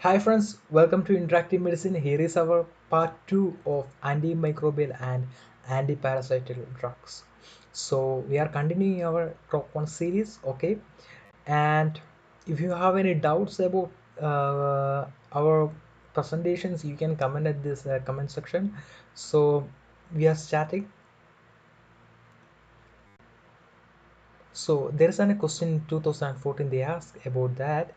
Hi friends, welcome to Interactive Medicine. Here is our part 2 of antimicrobial and antiparasital drugs. So we are continuing our top 1 series, okay? And if you have any doubts about our presentations, you can comment at this comment section. So we are starting. So there is a question in 2014 they asked about that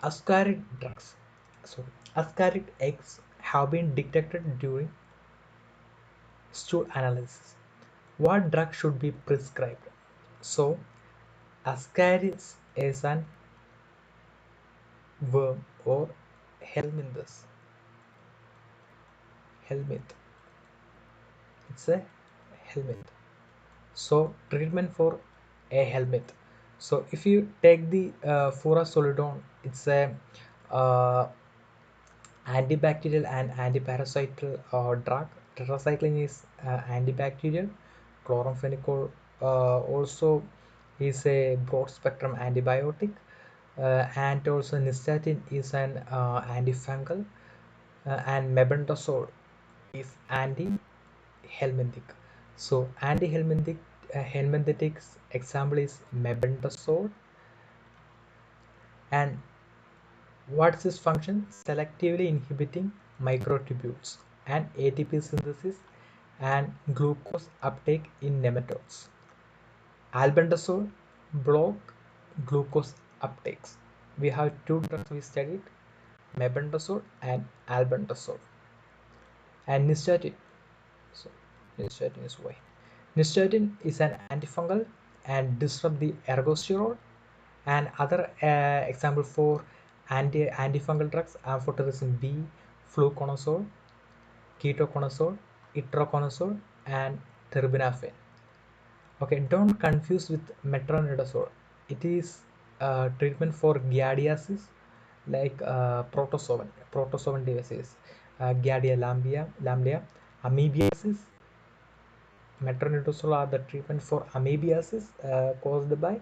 ascarid drugs. So ascarid eggs have been detected during stool analysis. What drug should be prescribed? So, Ascaris is an worm or helminthus. Helminth. It's a helminth. So, treatment for a helminth. So, if you take the furosolidone, it's a uh, antibacterial and antiparasital drug. Tetracycline is antibacterial. Chloramphenicol also is a broad spectrum antibiotic, and also nystatin is an antifungal, and mebendazole is anti-helminthic. So helminthic example is mebendazole. And what's its function? Selectively inhibiting microtubules and ATP synthesis and glucose uptake in nematodes. Albendazole block glucose uptakes. We have two drugs we studied, mebendazole and albendazole. And nystatin. So nystatin is why. Nystatin is an antifungal and disrupt the ergosterol. And other example for antifungal drugs, amphotericin B, fluconazole, ketoconazole, itraconazole, and terbinafine. Okay, don't confuse with metronidazole. It is treatment for giardiasis, like protozoan disease, Giardia lamblia, amoebiasis. Metronidazole are the treatment for amoebiasis caused by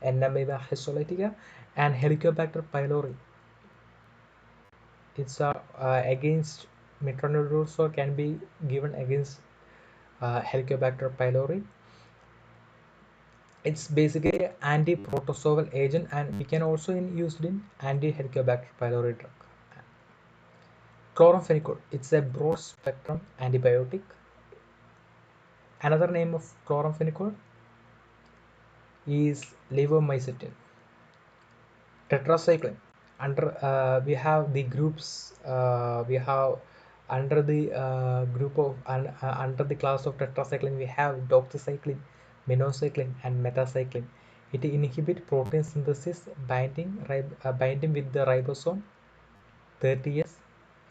Amoeba histolytica, and Helicobacter pylori. It's against metronidazole can be given against Helicobacter pylori. It's basically an anti-protozoal agent, and we can also use it in anti-Helicobacter pylori drug. Chloramphenicol, it's a broad spectrum antibiotic. Another name of chloramphenicol is levomycetin. Tetracycline, under we have the groups, we have under the group of under the class of tetracycline we have doxycycline, minocycline, and metacycline. It inhibit protein synthesis, binding with the ribosome 30s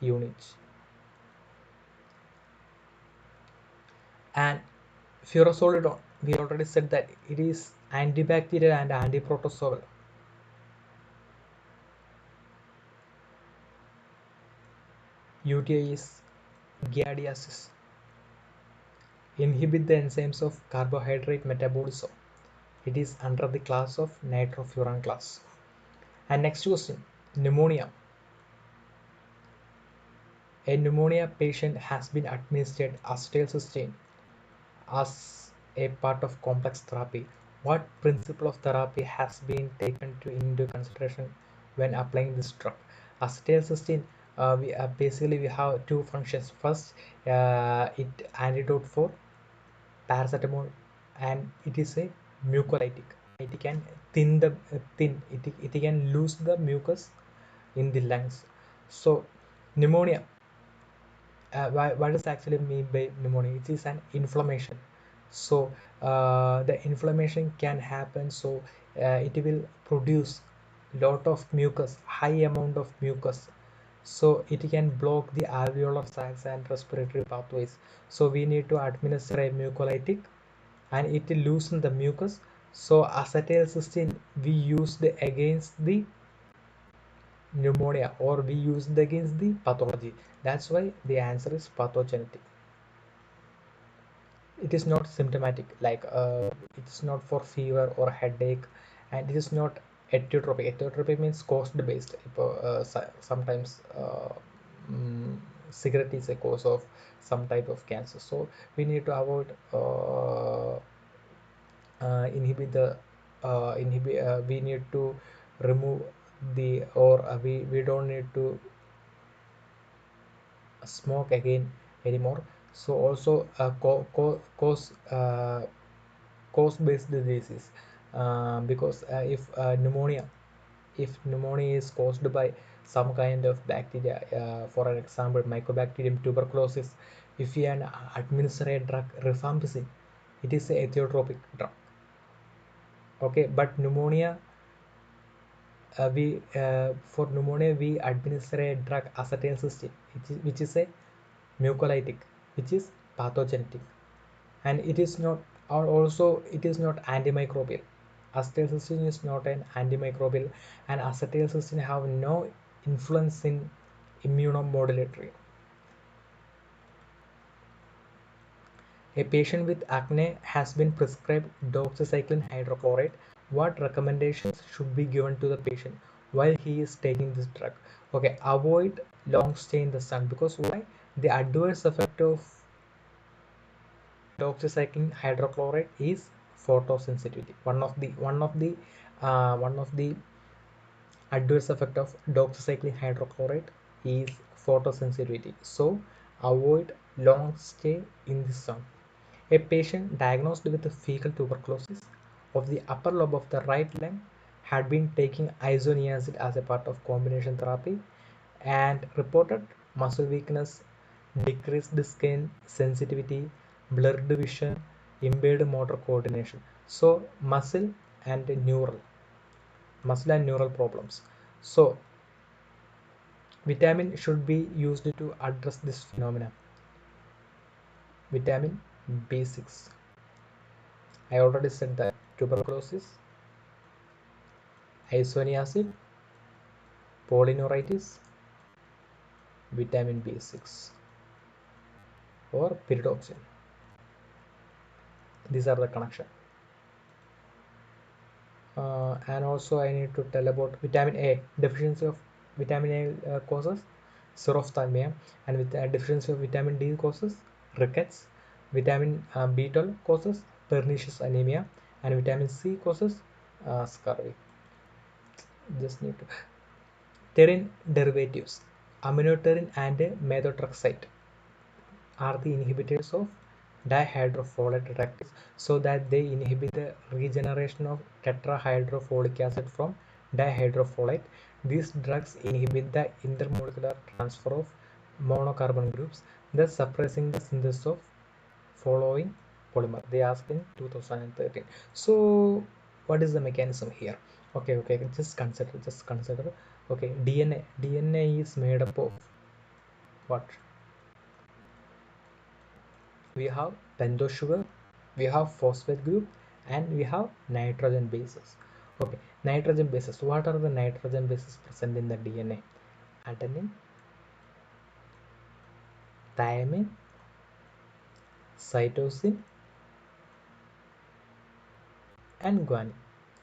units. And furosolidone, we already said that it is antibacterial and antiprotozoal. UTI is giardiasis. Inhibit the enzymes of carbohydrate metabolism. It is under the class of nitrofuran class. And next question, pneumonia. A pneumonia patient has been administered acetylcysteine as a part of complex therapy. What principle of therapy has been taken into consideration when applying this drug? Acetylcysteine, basically we have two functions. First, it antidote for paracetamol, and it is a mucolytic. It can it can lose the mucus in the lungs. So pneumonia, what does actually mean by pneumonia? It is an inflammation. So the inflammation can happen, so it will produce lot of mucus, high amount of mucus, so it can block the alveolar sacs and respiratory pathways. So we need to administer a mucolytic, and it will loosen the mucus. So acetylcysteine we used against the pneumonia, or we used against the pathology. That's why the answer is pathogenetic. It is not symptomatic, like it is not for fever or headache, and it is not Etiotropy means cost based. Sometimes cigarette is a cause of some type of cancer, so we need to avoid inhibit the inhibit we need to remove the, or we don't need to smoke again anymore. So also cause based disease, because if pneumonia is caused by some kind of bacteria, for an example mycobacterium tuberculosis, if we administer a drug rifampicin, it is a ethiotropic drug. Okay, but pneumonia, we for pneumonia we administer a drug acetylcysteine, which is a mucolytic, which is pathogenic, and it is not, or also it is not antimicrobial. Acetylcysteine is not an antimicrobial, and acetylcysteine have no influence in immunomodulatory. A patient with acne has been prescribed doxycycline hydrochloride. What recommendations should be given to the patient while he is taking this drug? Okay, avoid long stay in the sun, because why? The adverse effect of doxycycline hydrochloride is photosensitivity. One of the adverse effect of doxycycline hydrochloride is photosensitivity. So avoid long stay in the sun. A patient diagnosed with fecal tuberculosis of the upper lobe of the right lung had been taking isoniazid as a part of combination therapy and reported muscle weakness, decreased skin sensitivity, blurred vision, impaired motor coordination. So muscle and neural problems. So vitamin should be used to address this phenomenon. Vitamin B6. I already said that tuberculosis, isoniazid, polyneuritis, vitamin B6 or pyridoxine. These are the connection. And also I need to tell about vitamin A. Deficiency of vitamin A causes xerophthalmia, and with deficiency of vitamin D causes rickets. Vitamin B12 causes pernicious anemia, and vitamin C causes scurvy. Just need to pterin derivatives. Aminoterin and methotrexate are the inhibitors of dihydrofolate reductase, so that they inhibit the regeneration of tetrahydrofolic acid from dihydrofolate. These drugs inhibit the intermolecular transfer of monocarbon groups, thus suppressing the synthesis of following polymer. They asked in 2013. So what is the mechanism here? Okay, just consider. Okay, DNA is made up of what? We have pentose sugar, we have phosphate group, and we have nitrogen bases. Okay, nitrogen bases. What are the nitrogen bases present in the DNA? Adenine, thymine, cytosine, and guanine.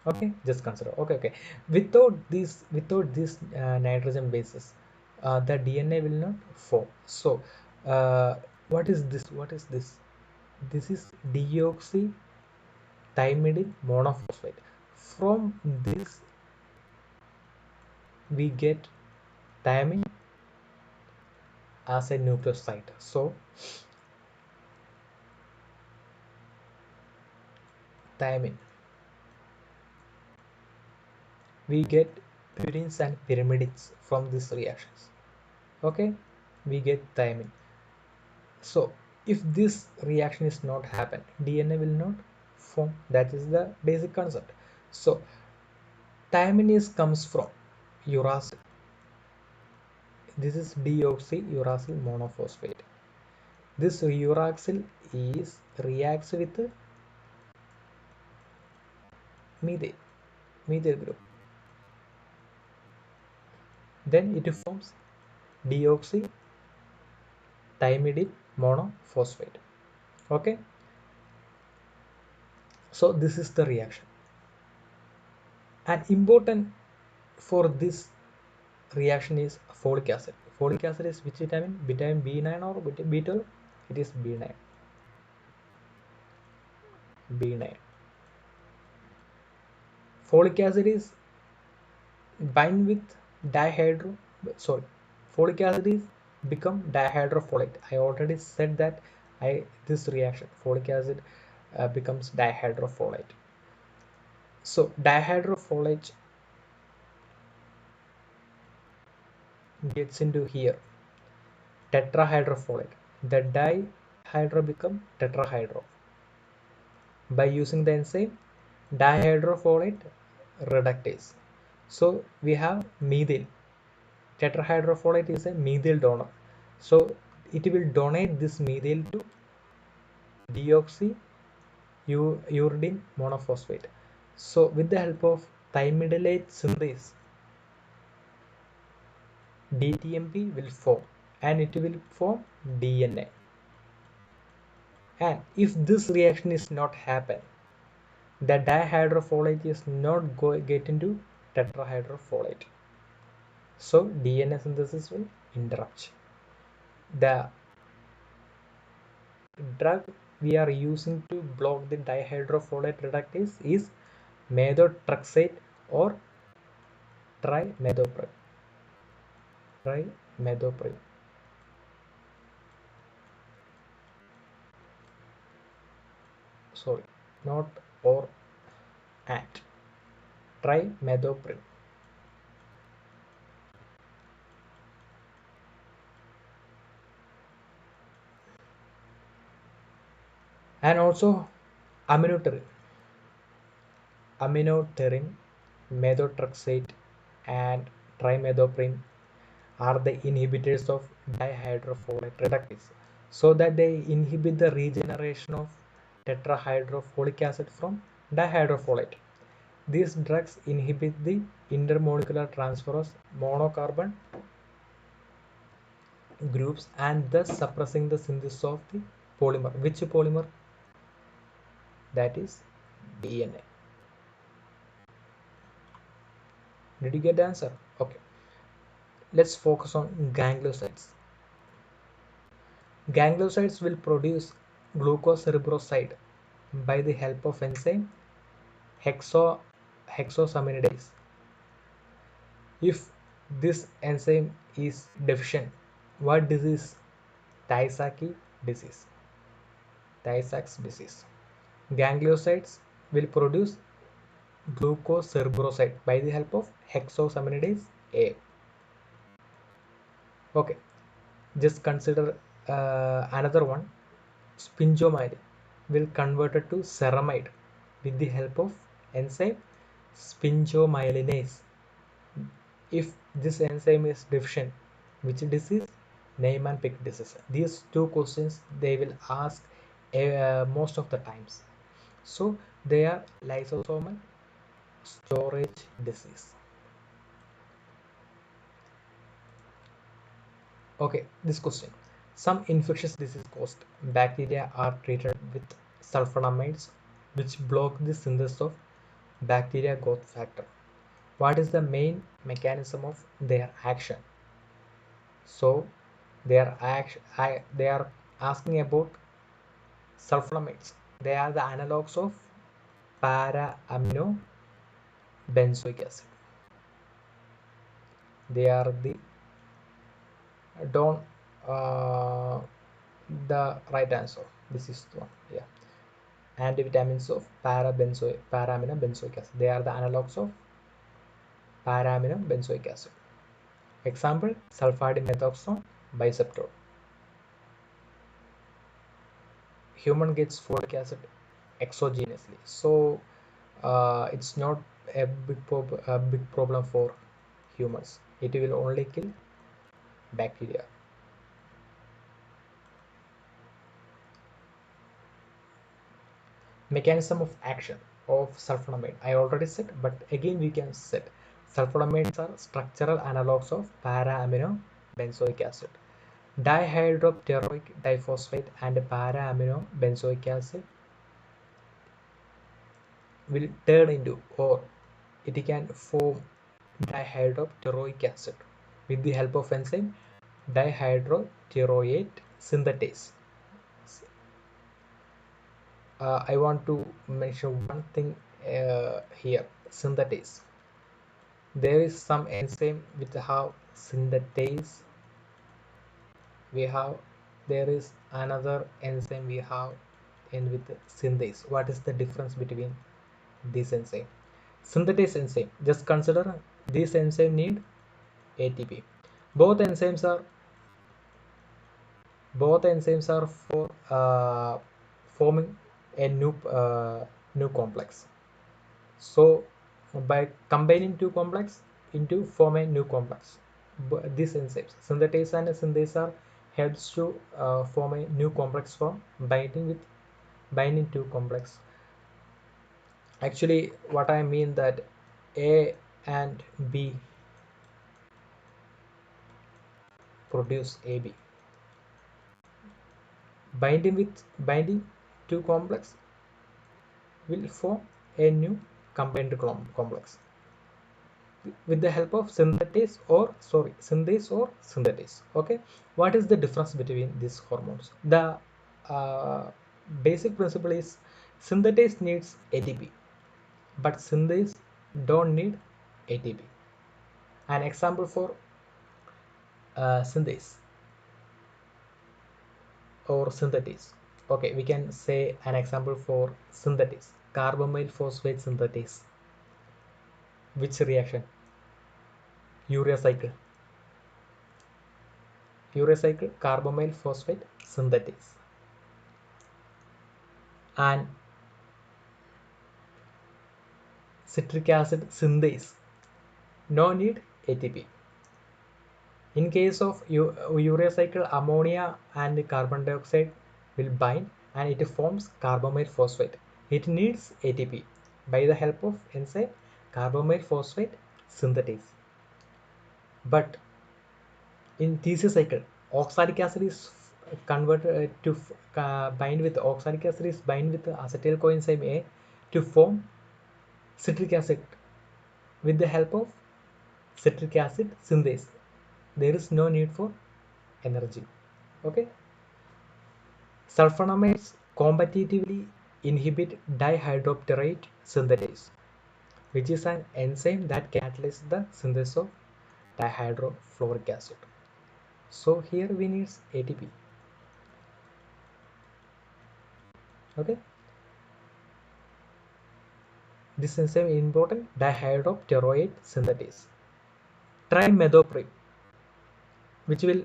Okay, just consider. Okay. Without these nitrogen bases, the DNA will not form. So, uh, what is this? What is this? This is deoxy thymidine monophosphate. From this we get thymine as a nucleoside. So thymine, we get purines and pyrimidines from these reactions. Okay, we get thymine. So if this reaction is not happen, DNA will not form. That is the basic concept. So thymine is comes from uracil. This is deoxyuracil monophosphate. This uracil is reacts with methane, methyl group. Then it forms deoxythymidine monophosphate. Okay, so this is the reaction. And important for this reaction is folic acid. Folic acid is which vitamin? Vitamin B9 or B12? It is B9. B9. Folic acid is bind with dihydro. Sorry, folic acid is become dihydrofolate. I already said that this reaction folic acid becomes dihydrofolate. So dihydrofolate gets into here tetrahydrofolate. The dihydro become tetrahydro by using the enzyme dihydrofolate reductase. So we have methyl. Tetrahydrofolate is a methyl donor. So it will donate this methyl to deoxyuridine monophosphate. So with the help of thymidylate synthase, DTMP will form and it will form DNA. And if this reaction is not happen, the dihydrofolate is not get into tetrahydrofolate. So DNA synthesis will interrupt. The drug we are using to block the dihydrofolate reductase is methotrexate or trimethoprim. Trimethoprim. Sorry, not or at. Trimethoprim. And also aminoterin. Aminoterin, methotrexate, and trimethoprim are the inhibitors of dihydrofolate reductase, so that they inhibit the regeneration of tetrahydrofolic acid from dihydrofolate. These drugs inhibit the intermolecular transfer of monocarbon groups and thus suppressing the synthesis of the polymer. Which polymer? That is DNA. Did you get the answer? Okay. Let's focus on gangliosides. Gangliosides will produce glucocerebroside by the help of enzyme hexosaminidase. If this enzyme is deficient, what disease? Tay-Sachs disease. Tay-Sachs disease. Gangliosides will produce glucocerebroside by the help of hexosaminidase A. Okay, just consider another one. Sphingomyelin will convert it to ceramide with the help of enzyme sphingomyelinase. If this enzyme is deficient, which disease? Niemann-Pick disease. These two questions they will ask most of the times. So they are lysosomal storage disease. Okay, this question. Some infectious disease caused bacteria are treated with sulfonamides which block the synthesis of bacteria growth factor. What is the main mechanism of their action? So they are asking about sulfonamides. They are the analogs of para-amino benzoic acid. They are the don't the right answer. This is the one. Yeah. Antivitamins of para-amino benzoic acid. They are the analogs of para-amino benzoic acid. Example: sulfadimethoxone biceptol. Human gets folic acid exogenously, so it's not a big problem for humans. It will only kill bacteria. Mechanism of action of sulfonamide I already said, but again we can set sulfonamides are structural analogs of para-amino benzoic acid. Dihydropteroic diphosphate and para-amino benzoic acid will turn into or it can form dihydropteroic acid with the help of enzyme dihydroteroate synthetase. I want to mention one thing here, synthetase. There is some enzyme which have synthetase. We have there is another enzyme we have in with synthase. What is the difference between this enzyme? Synthetase enzyme. Just consider this enzyme need ATP. Both enzymes are for forming a new complex. So by combining two complex into form a new complex, these enzymes synthetase and synthase are helps to form a new complex from binding two complex. Actually, what I mean that A and B produce AB. Binding two complex will form a new combined complex with the help of synthase or synthetase. Okay, what is the difference between these hormones? The uh, basic principle is synthetase needs ATP, but synthase don't need ATP. An example for synthase or synthetase. Okay, we can say an example for synthetase, carbamyl phosphate synthetase. Which reaction? Urea cycle carbamyl phosphate synthetase. And citric acid synthase, no need ATP. In case of urea cycle, ammonia and carbon dioxide will bind and it forms carbamyl phosphate. It needs ATP by the help of enzyme carbamyl phosphate synthetase. But in TC cycle, oxalic acid is converted to bind with oxalic acid is bind with acetyl coenzyme A to form citric acid with the help of citric acid synthase. There is no need for energy. Okay, sulfonamides competitively inhibit dihydropterate synthetase, which is an enzyme that catalyzes the synthesis of dihydrofluoric acid. So here we need ATP. Okay, this enzyme is important, dihydropteroate synthetase. Trimethoprim, which will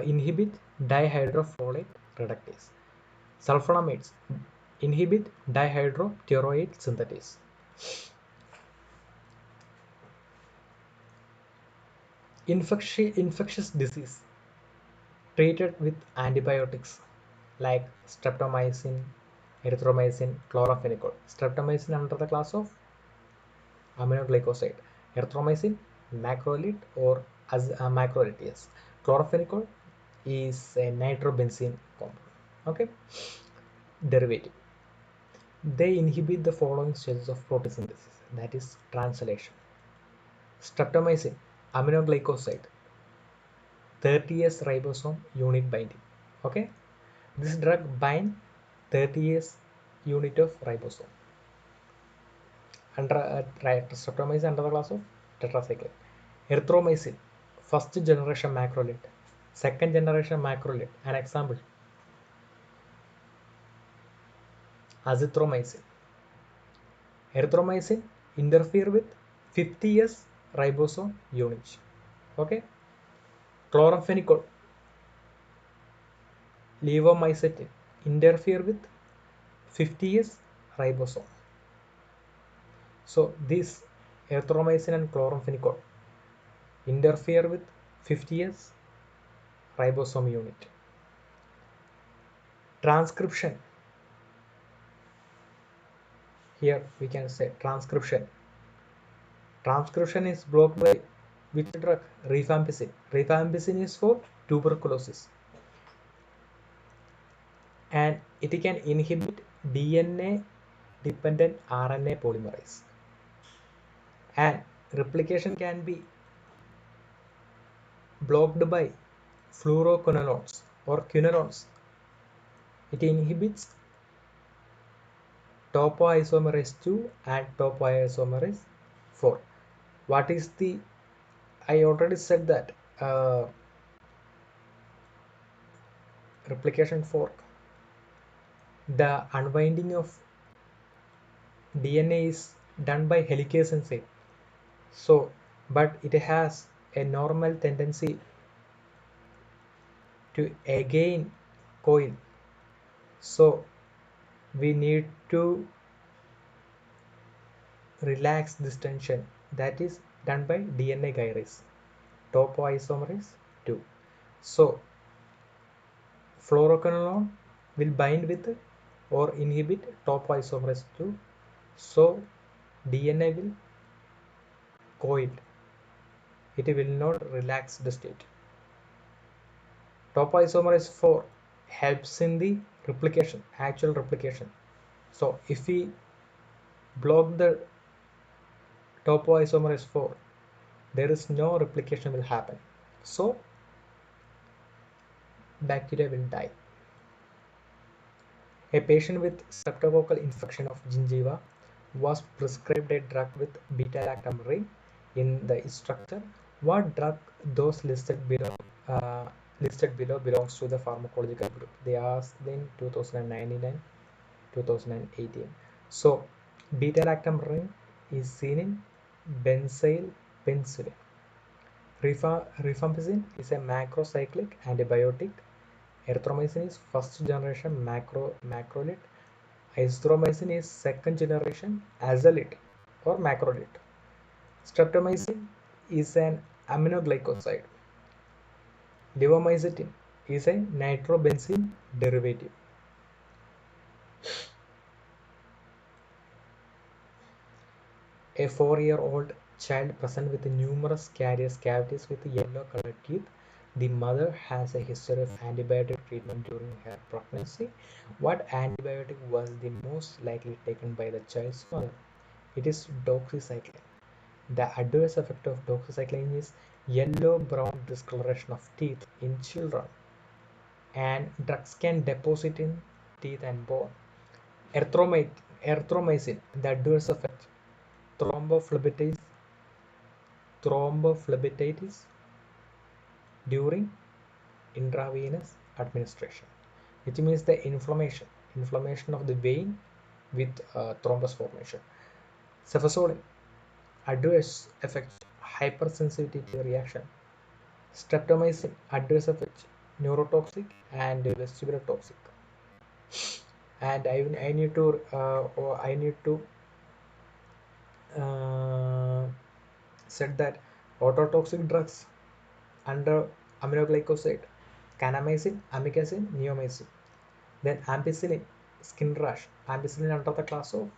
inhibit dihydrofolate reductase. Sulfonamides inhibit dihydropteroate synthetase. Infectious disease treated with antibiotics like streptomycin, erythromycin, chloramphenicol. Streptomycin under the class of aminoglycoside. Erythromycin, macrolide or as a macrolide, yes. Chloramphenicol is a nitrobenzene compound. Okay, derivative. They inhibit the following stages of protein synthesis, that is translation. Streptomycin, aminoglycoside, 30S ribosome unit binding. Okay, this drug bind 30S unit of ribosome. Streptomycin under the class of tetracycline. Erythromycin, first generation macrolide, second generation macrolide. An example, azithromycin. Erythromycin interfere with 50S ribosome unit. Okay, chloramphenicol, levomycetin interfere with 50S ribosome. So this erythromycin and chloramphenicol interfere with 50S ribosome unit. Transcription. Here we can say transcription. Transcription is blocked by which drug? Rifampicin. Rifampicin is for tuberculosis. And it can inhibit DNA dependent RNA polymerase. And replication can be blocked by fluoroquinolones or quinolones. It inhibits topoisomerase 2 and topoisomerase 4. What is the, I already said that replication fork, the unwinding of DNA is done by helicase enzyme. So, but it has a normal tendency to again coil. So, we need to relax this tension. That is done by DNA gyrase, topoisomerase 2. So, fluoroquinolone will bind with or inhibit topoisomerase 2. So, DNA will coil. It will not relax the state. Topoisomerase 4 helps in the replication, actual replication. So, if we block the topoisomerase 4, there is no replication will happen. So, bacteria will die. A patient with streptococcal infection of gingiva was prescribed a drug with beta-lactam in the structure. What drug those listed below belongs to the pharmacological group? They asked in 2019 and 2018. So, beta-lactam ring is seen in benzyl penicillin. Rifampicin is a macrocyclic antibiotic. Erythromycin is first generation macrolide. Azithromycin is second generation azolite or macrolide. Streptomycin is an aminoglycoside. Levomycetin is a nitrobenzene derivative. A 4-year-old child present with numerous carious cavities with yellow colored teeth. The mother has a history of antibiotic treatment during her pregnancy. What antibiotic was the most likely taken by the child's mother? It is doxycycline. The adverse effect of doxycycline is yellow-brown discoloration of teeth in children, and drugs can deposit in teeth and bone. Erythromycin, the adverse effect, thrombophlebitis, thrombophlebitis during intravenous administration, which means the inflammation of the vein with thrombus formation. Cefazolin, adverse effect, hypersensitivity reaction. Streptomycin, adverse effect, neurotoxic and vestibular toxic. And I need to said that ototoxic drugs under aminoglycoside, kanamycin, amikacin, neomycin. Then ampicillin, skin rash. Ampicillin under the class of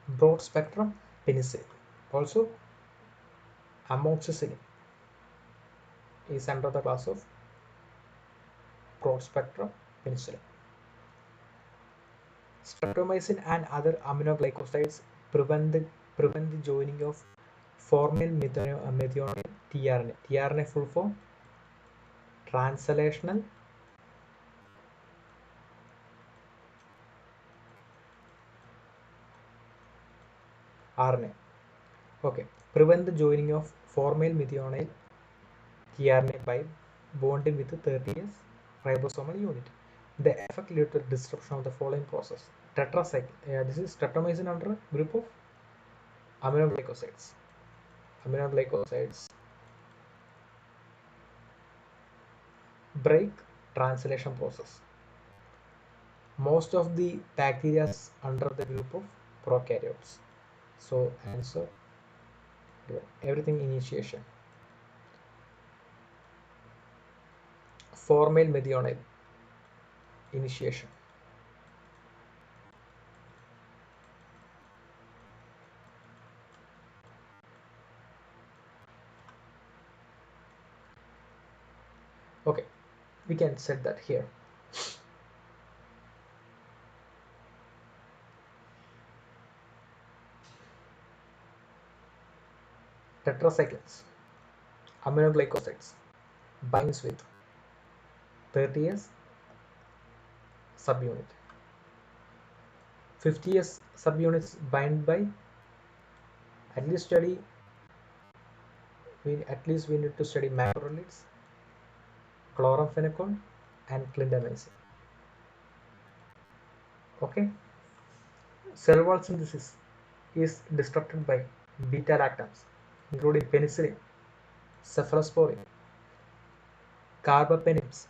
broad spectrum penicillin. Also, amoxicillin is under the class of broad spectrum penicillin. Streptomycin and other aminoglycosides prevent the joining of formal methionine tRNA. tRNA full form translational RNA. Okay, prevent the joining of formal methionine tRNA by bonding with the 30S ribosomal unit. The effect leads to disruption of the following process. Tetracycle. This is streptomycin under group of aminoglycosides. Aminoglycosides break translation process. Most of the bacteria under the group of prokaryotes. So answer everything initiation. Formal methionine initiation. Okay, we can set that here. tetracyclines, aminoglycosides binds with 30s subunit. 50s subunits bind by at least study we need to study macrolides, chloramphenicol, and clindamycin. Okay, cell wall synthesis is disrupted by beta lactams, including penicillin, cephalosporin, carbapenems,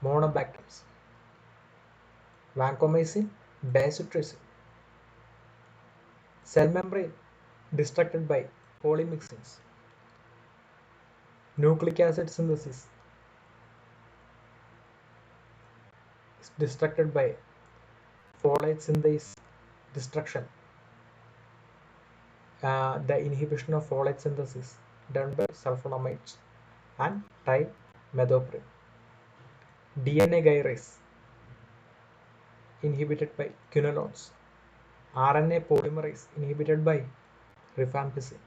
monobactams, vancomycin, diacitrucin. Cell membrane destructed by polymyxins. Nucleic acid synthesis is destructed by folate synthase destruction. The inhibition of folate synthesis done by sulfonamides and trimethoprim. DNA gyrase inhibited by quinolones. RNA polymerase inhibited by rifampicin.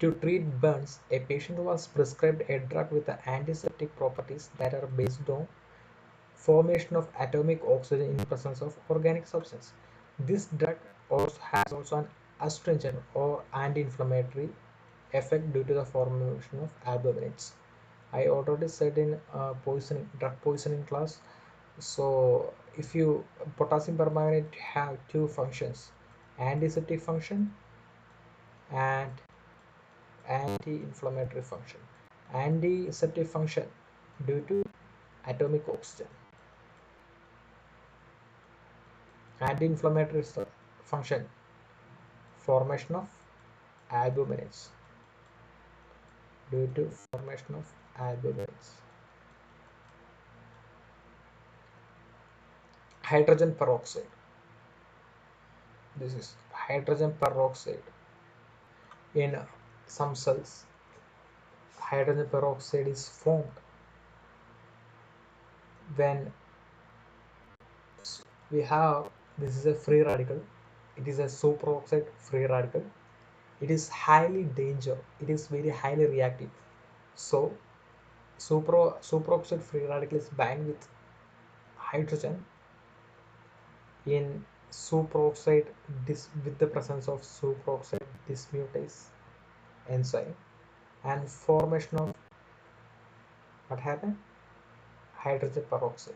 To treat burns, a patient was prescribed a drug with antiseptic properties that are based on formation of atomic oxygen in presence of organic substance. This drug also has an astringent or anti-inflammatory effect due to the formation of albuminides. I already said in drug poisoning class. So if you potassium permanganate have two functions, antiseptic function and anti-inflammatory function. Antiseptic function due to atomic oxygen. Anti-inflammatory function, formation of albuminides due to formation of albuminides. Hydrogen peroxide. This is hydrogen peroxide. In some cells, hydrogen peroxide is formed when we have, this is a free radical, it is a superoxide free radical. It is highly dangerous, it is very highly reactive. So superoxide free radical is bound with hydrogen in superoxide with the presence of superoxide dismutase enzyme, and formation of what happened, hydrogen peroxide,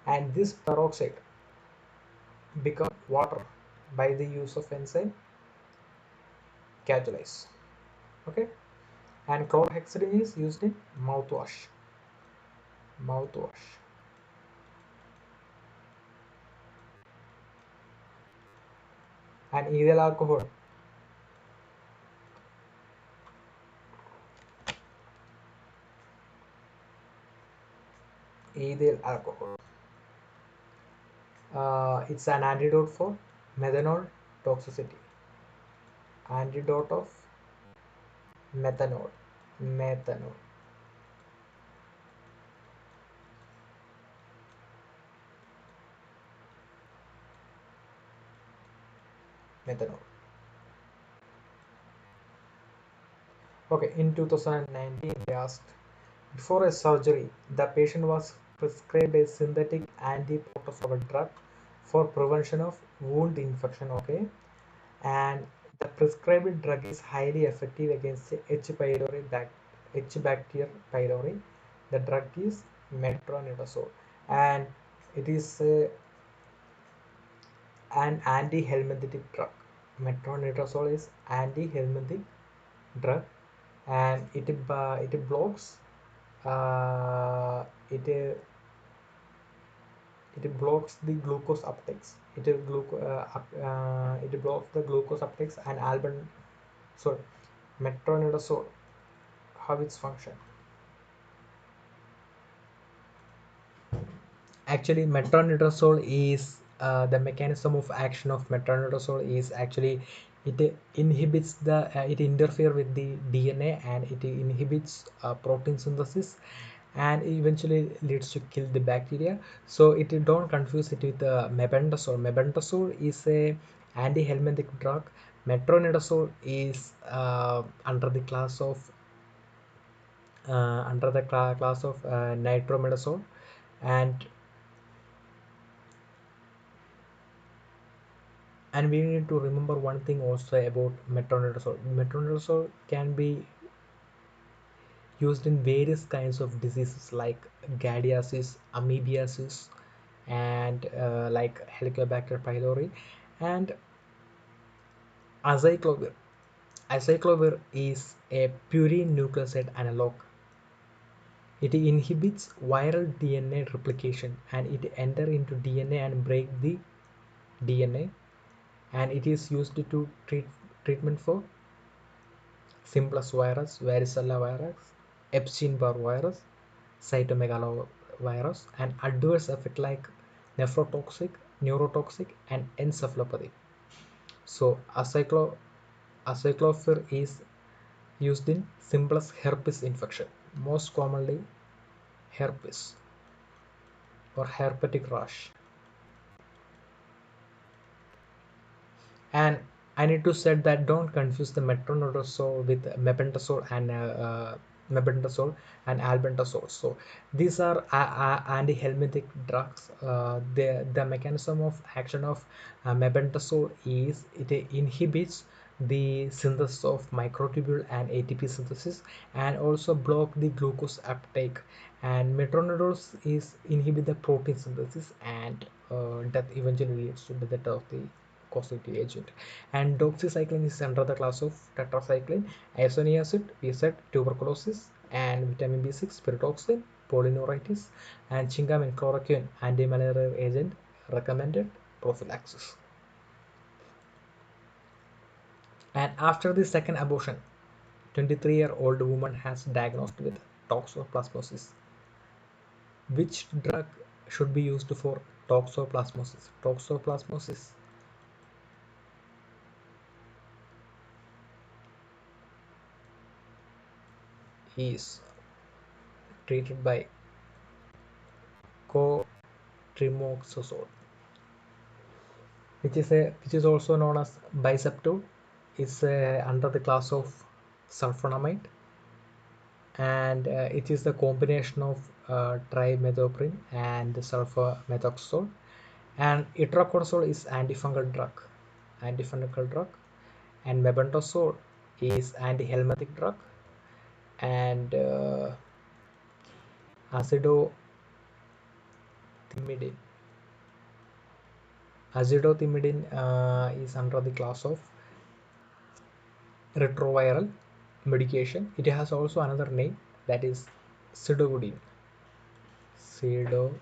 and this peroxide become water by the use of enzyme catalyze. Okay, and chlorhexidine is used in mouthwash. And ethyl alcohol, it's an antidote for methanol toxicity. Antidote of methanol. Methanol. Okay, in 2019 they asked, before a surgery the patient was prescribed a synthetic anti-protozoal drug for prevention of wound infection. Okay, and the prescribed drug is highly effective against H. pylori H. bacteria pylori. The drug is metronidazole, and it is an anti-helminthic drug. Metronidazole is anti-helminthic drug, and it blocks uh, it uh, it blocks the glucose uptakes. It blocks the glucose uptakes and album. So metronidazole, how its function? Actually, metronidazole is the mechanism of action of metronidazole is actually it inhibits it interfere with the DNA, and it inhibits protein synthesis, and eventually leads to kill the bacteria. So it don't confuse it with mebendazole. Mebendazole is a anti-helminthic drug. Metronidazole is under the class of class of nitromedazole. And we need to remember one thing also about metronidazole. Metronidazole can be used in various kinds of diseases like gardiasis, amoebiasis, and like Helicobacter pylori. And acyclovir. Acyclovir is a purine nucleoside analog. It inhibits viral DNA replication, and it enter into DNA and break the DNA, and it is used to treatment for simplex virus, varicella virus, Epstein-Barr virus, cytomegalovirus, and adverse effect like nephrotoxic, neurotoxic, and encephalopathy. So acyclovir is used in simplex herpes infection, most commonly herpes or herpetic rash. And I need to say that don't confuse the metronidazole with mebendazole and albendazole. So these are anti-helminthic drugs. The mechanism of action of mebendazole is it inhibits the synthesis of microtubule and ATP synthesis, and also block the glucose uptake. And metronidazole is inhibit the protein synthesis, and that eventually leads to the death of the causative agent. And doxycycline is under the class of tetracycline. Isoniazid, we said tuberculosis, and vitamin B6, pyridoxine, polyneuritis, and chingamin, chloroquine, anti-malarial agent recommended prophylaxis. And after the second abortion, 23-year-old woman has diagnosed with toxoplasmosis. Which drug should be used for toxoplasmosis? Toxoplasmosis is treated by cotrimoxazole, which is also known as Biceptol. Is under the class of sulfonamide, and it is the combination of trimethoprim and sulfamethoxazole. And itraconazole is antifungal drug, and mebendazole is anti-helminthic drug, and azidothimidine. Azidothimidine is under the class of retroviral medication. It has also another name, that is pseudobudine. Pseudobudine.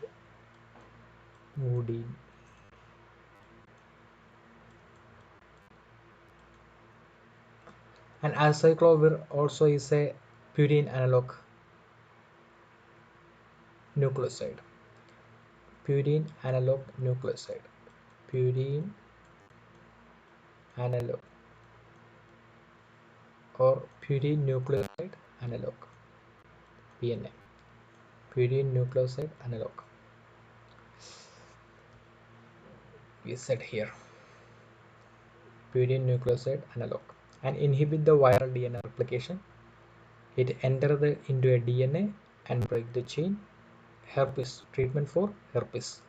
And acyclovir also is a purine analog nucleoside. Purine analog nucleoside. Purine analog or purine nucleoside analog. PNA. Purine nucleoside analog. We said here. Purine nucleoside analog, and inhibit the viral DNA replication. It enters into a DNA and break the chain. Herpes, treatment for herpes.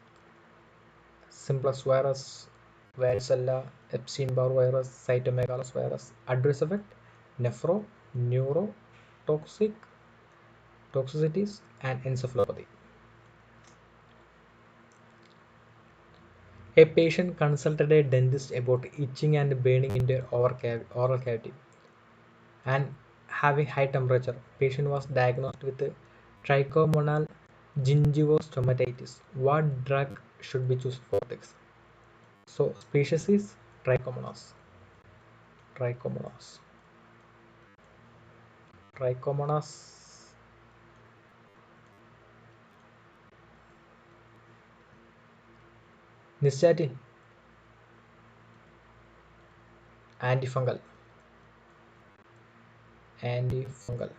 Simplex virus, varicella, Epstein-Barr virus, cytomegalovirus virus. Adverse effect: nephro, neuro, toxicities, and encephalopathy. A patient consulted a dentist about itching and burning in their oral cavity and having high temperature. Patient was diagnosed with trichomonal gingivostomatitis. What drug should be chosen for this? So species is Trichomonas. Trichomonas. Trichomonas nystatin, antifungal. Antifungal.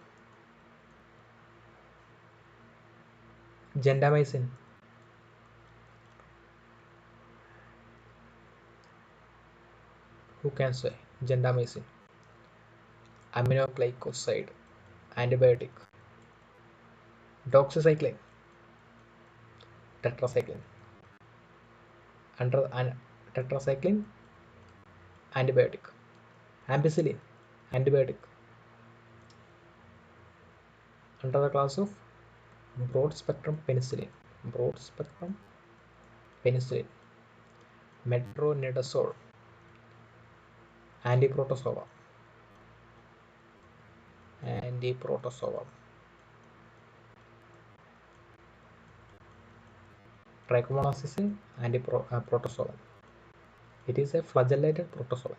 Gentamicin. Who can say? Gentamicin. Aminoglycoside. Antibiotic. Doxycycline. Tetracycline. Tetracycline. Antibiotic. Ampicillin. Antibiotic. Under the class of broad spectrum penicillin. Broad spectrum penicillin. Metronidazole. Antiprotozoa. Antiprotozoa. Trichomonas is an antiprotozoa. It is a flagellated protozoa.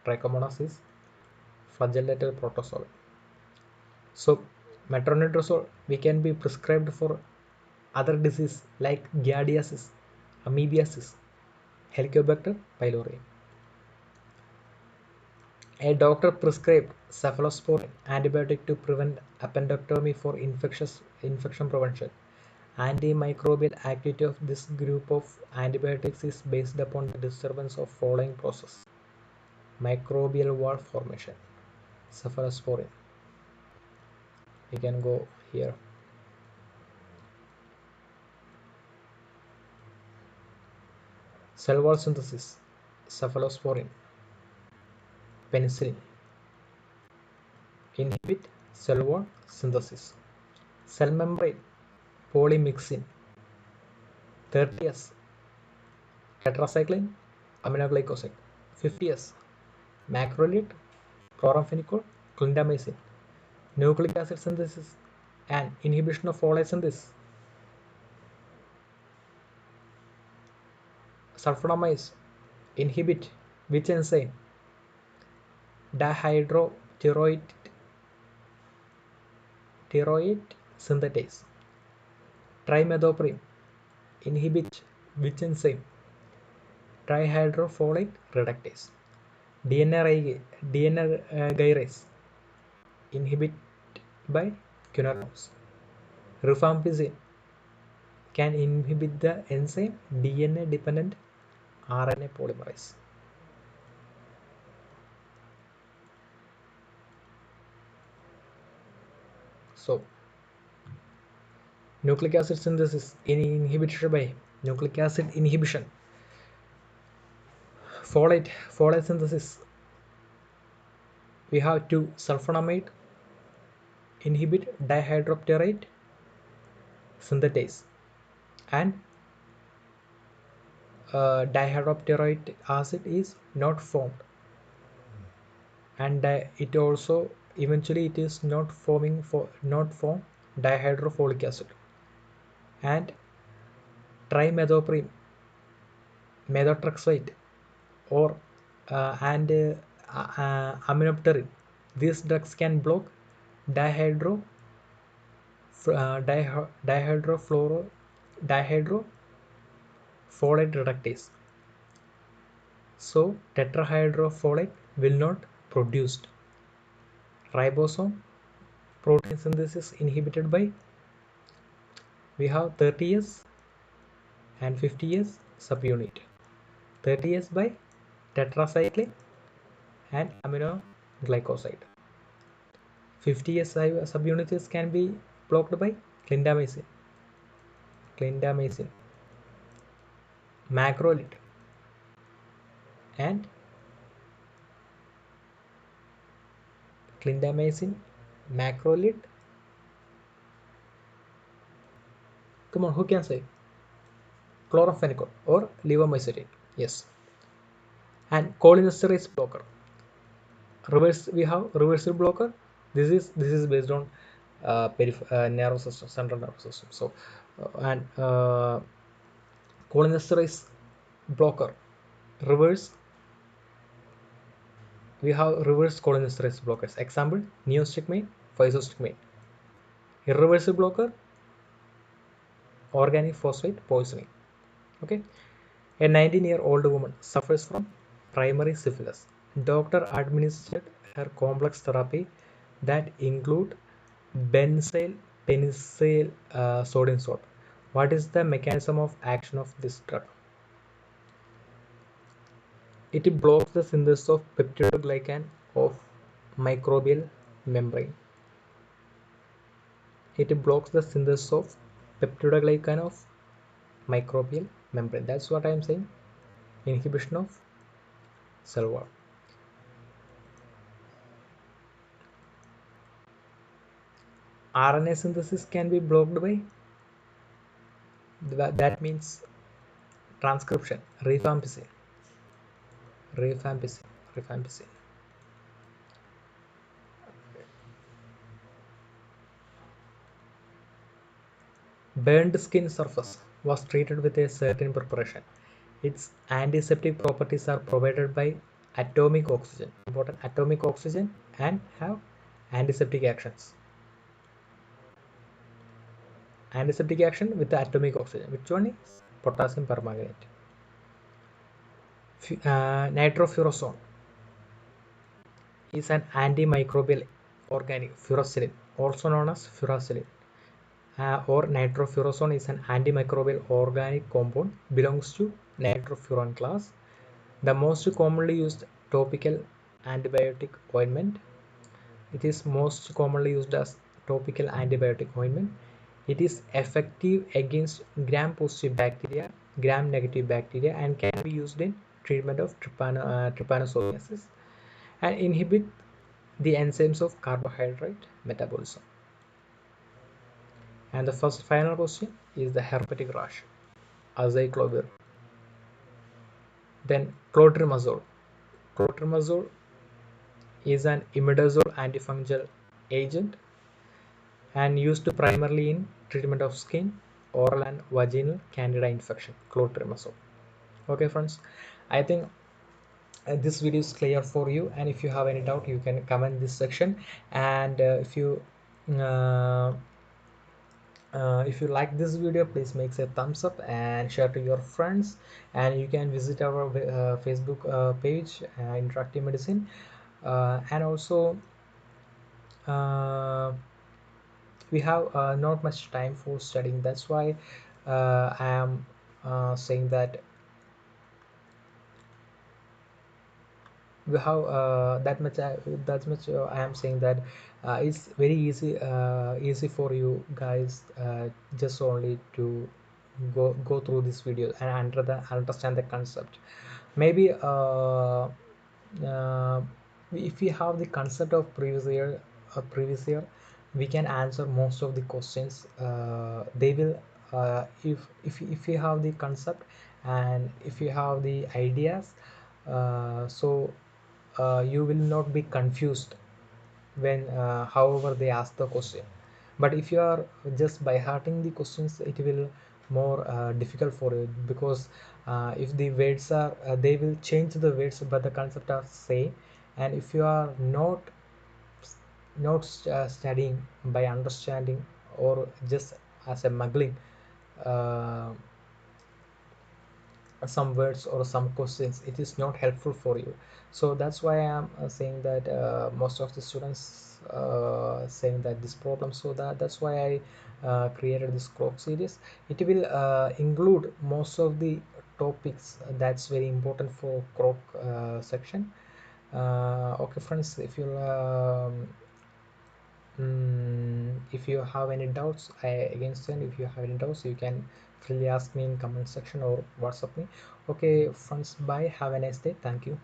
Trichomonas is flagellated protozoa. So metronidazole we can be prescribed for other disease like giardiasis, amoebiasis, Helicobacter pylori. A doctor prescribed cephalosporin antibiotic to prevent appendectomy for infection prevention. Antimicrobial activity of this group of antibiotics is based upon the disturbance of following process: microbial wall formation. Cephalosporin. We can go here. Cell wall synthesis. Cephalosporin. Penicillin. Inhibit cell wall synthesis. Cell membrane. Polymyxin. 30S. Tetracycline. Aminoglycoside. 50S. Macrolide. Chloramphenicol. Clindamycin. Nucleic acid synthesis and inhibition of folate synthesis. Sulfonamides inhibit which enzyme? Dihydroteroid synthetase. Trimethoprim inhibit which enzyme? Trihydrofolate reductase. DNA gyrase inhibit by quinones. Rifampicin can inhibit the enzyme DNA dependent RNA polymerase. So nucleic acid synthesis inhibited by nucleic acid inhibition. Folate synthesis. We have two sulfonamide inhibit dihydropteroid synthetase and dihydropteroid acid is not formed, and it also eventually it is not form dihydrofolic acid. And trimethoprim, methotrexate or aminopterin, these drugs can block dihydrofolate reductase. So tetrahydrofolate will not produced. Ribosome protein synthesis inhibited by, we have 30S and 50S subunit. 30S by tetracycline and aminoglycoside. 50S subunits can be blocked by clindamycin. Macrolide and clindamycin, macrolide. Come on, who can say? Chloramphenicol or levomycin. Yes. And cholinesterase blocker. We have reversal blocker. This is based on nervous system, central nervous system. So and cholinesterase blocker, reverse. We have reverse cholinesterase blockers. Example: neostigmine, physostigmine. Irreversible blocker, organic phosphate poisoning. Okay. A 19-year-old woman suffers from primary syphilis. Doctor administered her complex therapy that include benzyl penicil sodium salt. What is the mechanism of action of this drug? It blocks the synthesis of peptidoglycan of microbial membrane. It blocks the synthesis of peptidoglycan of microbial membrane. That's what I am saying. Inhibition of cell wall. RNA synthesis can be blocked by, that means transcription, rifampicin, rifampicin, rifampicin. Burned skin surface was treated with a certain preparation. Its antiseptic properties are provided by atomic oxygen, important atomic oxygen, and have antiseptic actions. Antiseptic action with the atomic oxygen. Which one is potassium permanganate? Nitrofurazone is an antimicrobial organic furazolin, also known as furazolin, or nitrofurazone is an antimicrobial organic compound, belongs to nitrofuran class. The most commonly used topical antibiotic ointment. It is most commonly used as topical antibiotic ointment. It is effective against gram-positive bacteria, gram-negative bacteria, and can be used in treatment of trypanosomiasis and inhibit the enzymes of carbohydrate metabolism. And the first final question is the herpetic rash, acyclovir. Then clotrimazole. Clotrimazole is an imidazole antifungal agent and used primarily in treatment of skin, oral and vaginal candida infection. Clotrimazole. Okay friends, I think this video is clear for you, and if you have any doubt you can comment this section. And uh, if you like this video, please make a thumbs up and share to your friends. And you can visit our Facebook page, Interactive Medicine, and also uh, we have not much time for studying. That's why I am saying that we have that much I am saying that it's very easy for you guys, just only to go through this video and understand the concept. Maybe uh, if we have the concept of previous year, we can answer most of the questions. They will if you have the concept and if you have the ideas, so you will not be confused when however they ask the question. But if you are just by hearting the questions, it will more difficult for you, because if the words are they will change the words but the concept are same. And if you are not studying by understanding, or just as a muggling uh, some words or some questions, it is not helpful for you. So that's why I am saying that most of the students saying that this problem, so that's why I created this croc series. It will include most of the topics that's very important for croc section. Okay friends, if you have any doubts, I again said, if you have any doubts you can freely ask me in comment section or WhatsApp me. Okay friends, bye, have a nice day, thank you.